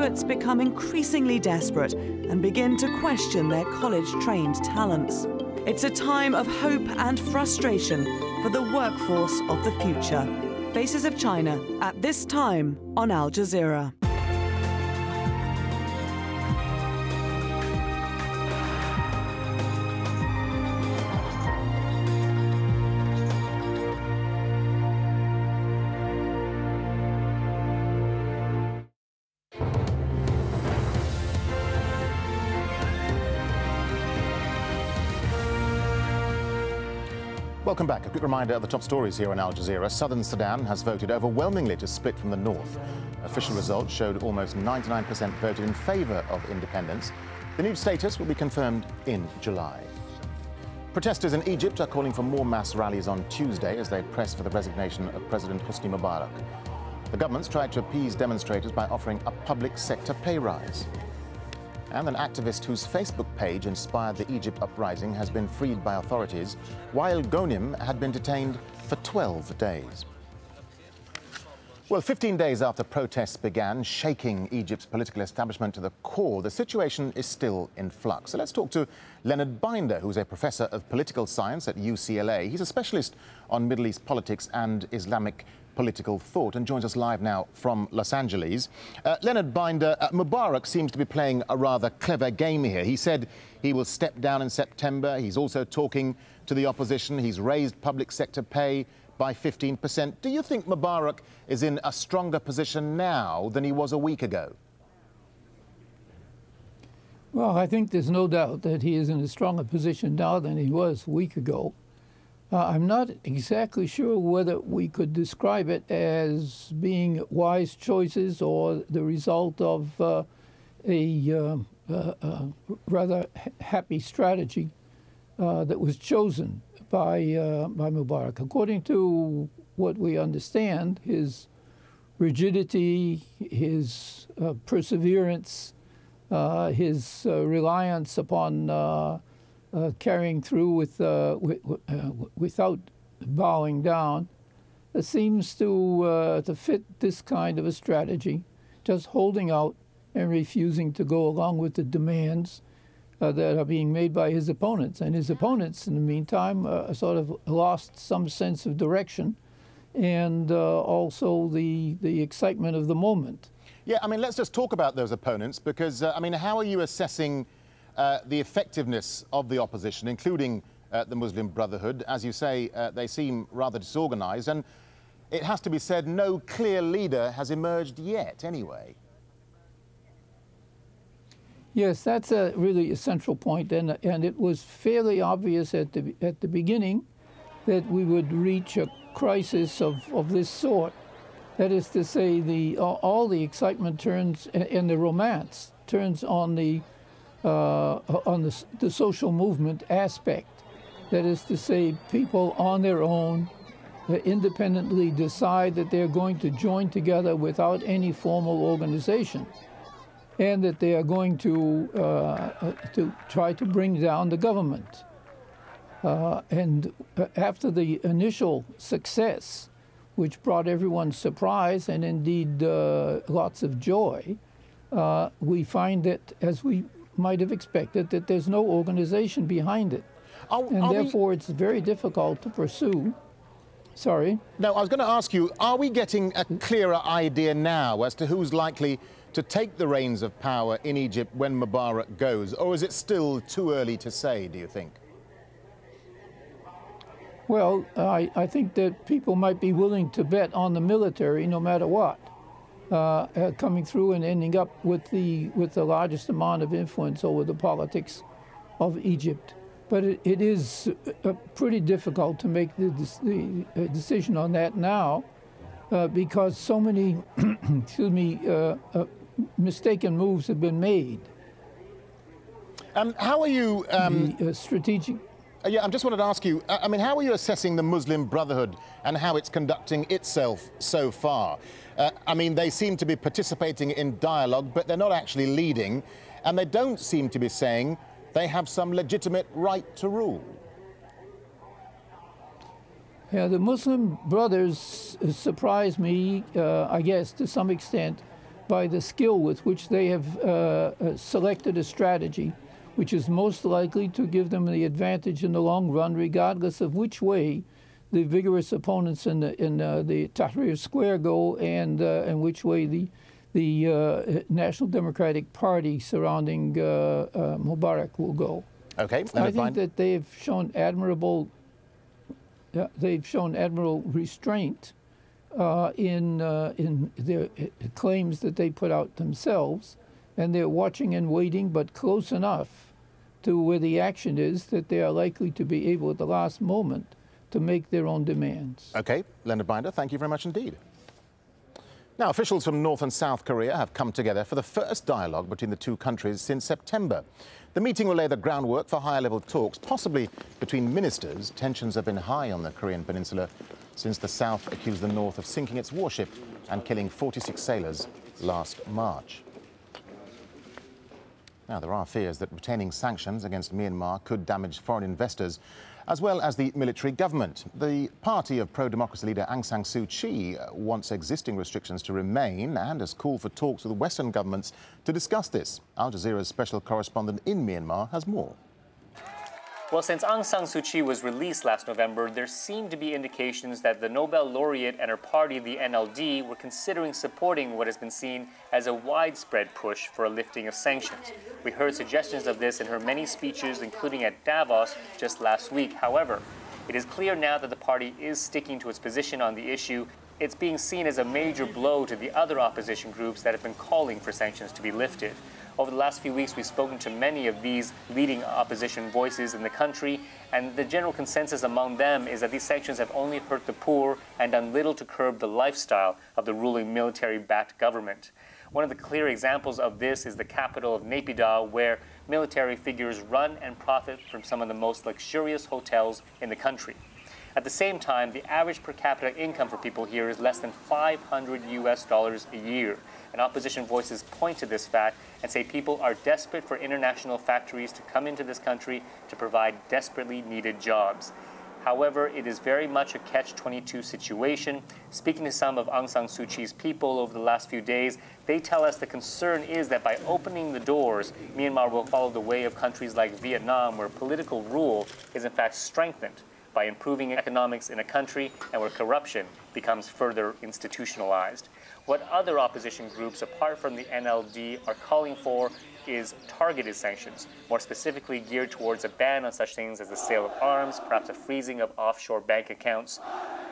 graduates become increasingly desperate and begin to question their college-trained talents. It's a time of hope and frustration for the workforce of the future. Faces of China at this time on Al Jazeera. Welcome back. A quick reminder of the top stories here on Al Jazeera. Southern Sudan has voted overwhelmingly to split from the north. Official results showed almost 99% voted in favour of independence. The new status will be confirmed in July. Protesters in Egypt are calling for more mass rallies on Tuesday as they press for the resignation of President Hosni Mubarak. The government's tried to appease demonstrators by offering a public sector pay rise. And an activist whose Facebook page inspired the Egypt uprising has been freed by authorities, while Ghonim had been detained for 12 days. Well, 15 days after protests began shaking Egypt's political establishment to the core, the situation is still in flux. So let's talk to Leonard Binder, who's a professor of political science at UCLA. He's a specialist on Middle East politics and Islamic political thought and joins us live now from Los Angeles. Leonard Binder, Mubarak seems to be playing a rather clever game here. He said he will step down in September. He's also talking to the opposition. He's raised public sector pay by 15%. Do you think Mubarak is in a stronger position now than he was a week ago? Well, I think there's no doubt that he is in a stronger position now than he was a week ago. I'm not exactly sure whether we could describe it as being wise choices or the result of a rather happy strategy that was chosen by Mubarak. According to what we understand, his rigidity, his perseverance, his reliance upon carrying through without bowing down, seems to fit this kind of a strategy, just holding out and refusing to go along with the demands that are being made by his opponents. And his opponents, in the meantime, sort of lost some sense of direction and also the excitement of the moment. Yeah, I mean, let's just talk about those opponents because, I mean, how are you assessing the effectiveness of the opposition, including the Muslim Brotherhood? As you say, they seem rather disorganized, and it has to be said, no clear leader has emerged yet, anyway. Yes, that's really a central point, and it was fairly obvious at the beginning that we would reach a crisis of this sort. That is to say, all the excitement turns and the romance turns on the social movement aspect. That is to say, people on their own independently decide that they're going to join together without any formal organization, and that they are going to try to bring down the government. And after the initial success, which brought everyone surprise and indeed lots of joy, we find that, as we might have expected, that there's no organization behind it. Therefore, it's very difficult to pursue. Sorry? No, I was going to ask you, are we getting a clearer idea now as to who's likely to take the reins of power in Egypt when Mubarak goes? Or is it still too early to say, do you think? Well, I think that people might be willing to bet on the military no matter what, coming through and ending up with the largest amount of influence over the politics of Egypt. But it is pretty difficult to make the decision on that now because so many excuse me, mistaken moves have been made. How are you... strategic... Yeah, I just wanted to ask you, I mean, how are you assessing the Muslim Brotherhood and how it's conducting itself so far? I mean, they seem to be participating in dialogue, but they're not actually leading, and they don't seem to be saying they have some legitimate right to rule. Yeah, the Muslim Brothers surprised me, I guess, to some extent, by the skill with which they have selected a strategy which is most likely to give them the advantage in the long run, regardless of which way the vigorous opponents in the Tahrir Square go, and which way the National Democratic Party surrounding Mubarak will go. Okay, I think that they've shown admirable restraint in their claims that they put out themselves, and they're watching and waiting, but close enough to where the action is that they are likely to be able at the last moment to make their own demands. Okay, Leonard Binder, thank you very much indeed. Now, officials from North and South Korea have come together for the first dialogue between the two countries since September. The meeting will lay the groundwork for higher-level talks, possibly between ministers. Tensions have been high on the Korean peninsula since the South accused the North of sinking its warship and killing 46 sailors last March. Now, there are fears that retaining sanctions against Myanmar could damage foreign investors, as well as the military government. The party of pro-democracy leader Aung San Suu Kyi wants existing restrictions to remain and has called for talks with Western governments to discuss this. Al Jazeera's special correspondent in Myanmar has more. Well, since Aung San Suu Kyi was released last November, there seemed to be indications that the Nobel laureate and her party, the NLD, were considering supporting what has been seen as a widespread push for a lifting of sanctions. We heard suggestions of this in her many speeches, including at Davos just last week. However, it is clear now that the party is sticking to its position on the issue. It's being seen as a major blow to the other opposition groups that have been calling for sanctions to be lifted. Over the last few weeks, we've spoken to many of these leading opposition voices in the country, and the general consensus among them is that these sanctions have only hurt the poor and done little to curb the lifestyle of the ruling military-backed government. One of the clear examples of this is the capital of Naypyidaw, where military figures run and profit from some of the most luxurious hotels in the country. At the same time, the average per capita income for people here is less than $500 a year. And opposition voices point to this fact and say people are desperate for international factories to come into this country to provide desperately needed jobs. However, it is very much a catch-22 situation. Speaking to some of Aung San Suu Kyi's people over the last few days, they tell us the concern is that by opening the doors, Myanmar will follow the way of countries like Vietnam, where political rule is in fact strengthened by improving economics in a country and where corruption becomes further institutionalized. What other opposition groups, apart from the NLD, are calling for is targeted sanctions, more specifically geared towards a ban on such things as the sale of arms, perhaps a freezing of offshore bank accounts.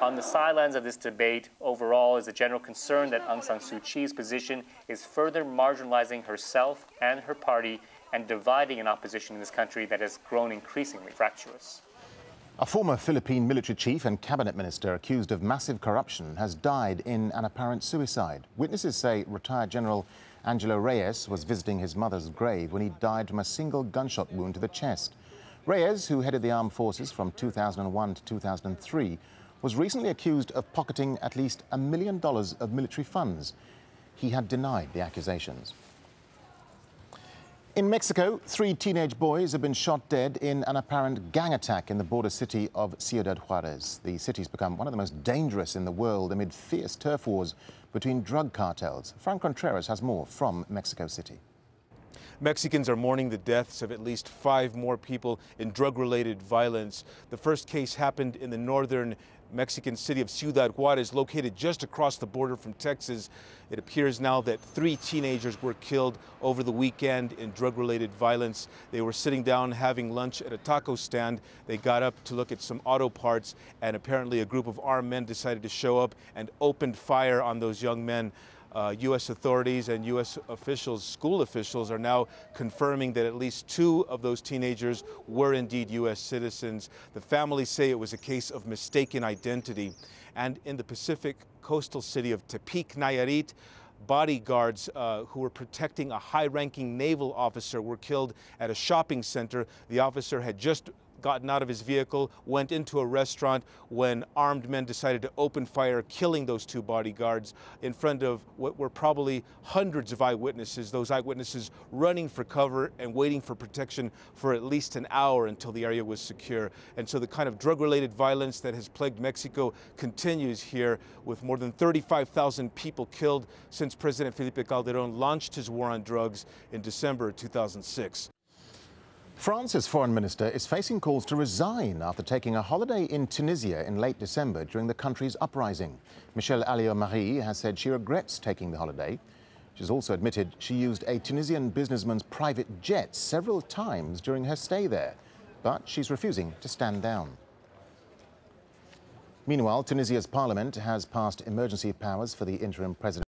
On the sidelines of this debate, overall, is a general concern that Aung San Suu Kyi's position is further marginalizing herself and her party and dividing an opposition in this country that has grown increasingly fractious. A former Philippine military chief and cabinet minister accused of massive corruption has died in an apparent suicide. Witnesses say retired General Angelo Reyes was visiting his mother's grave when he died from a single gunshot wound to the chest. Reyes, who headed the armed forces from 2001 to 2003, was recently accused of pocketing at least $1 million of military funds. He had denied the accusations. In Mexico, 3 teenage boys have been shot dead in an apparent gang attack in the border city of Ciudad Juarez. The city's become one of the most dangerous in the world amid fierce turf wars between drug cartels. Frank Contreras has more from Mexico City. Mexicans are mourning the deaths of at least 5 more people in drug-related violence. The first case happened in the northern Mexican city of Ciudad Juarez, located just across the border from Texas. It appears now that 3 teenagers were killed over the weekend in drug-related violence. They were sitting down having lunch at a taco stand. They got up to look at some auto parts, and apparently a group of armed men decided to show up and opened fire on those young men. U.S. authorities and U.S. officials, school officials, are now confirming that at least 2 of those teenagers were indeed U.S. citizens. The families say it was a case of mistaken identity. And in the Pacific coastal city of Tepic, Nayarit, bodyguards who were protecting a high-ranking naval officer were killed at a shopping center. The officer had just gotten out of his vehicle, went into a restaurant when armed men decided to open fire, killing those two bodyguards in front of what were probably hundreds of eyewitnesses, those eyewitnesses running for cover and waiting for protection for at least an hour until the area was secure. And so the kind of drug-related violence that has plagued Mexico continues here, with more than 35,000 people killed since President Felipe Calderón launched his war on drugs in December 2006. France's foreign minister is facing calls to resign after taking a holiday in Tunisia in late December during the country's uprising. Michelle Alliot-Marie has said she regrets taking the holiday. She's also admitted she used a Tunisian businessman's private jet several times during her stay there, but she's refusing to stand down. Meanwhile, Tunisia's parliament has passed emergency powers for the interim president.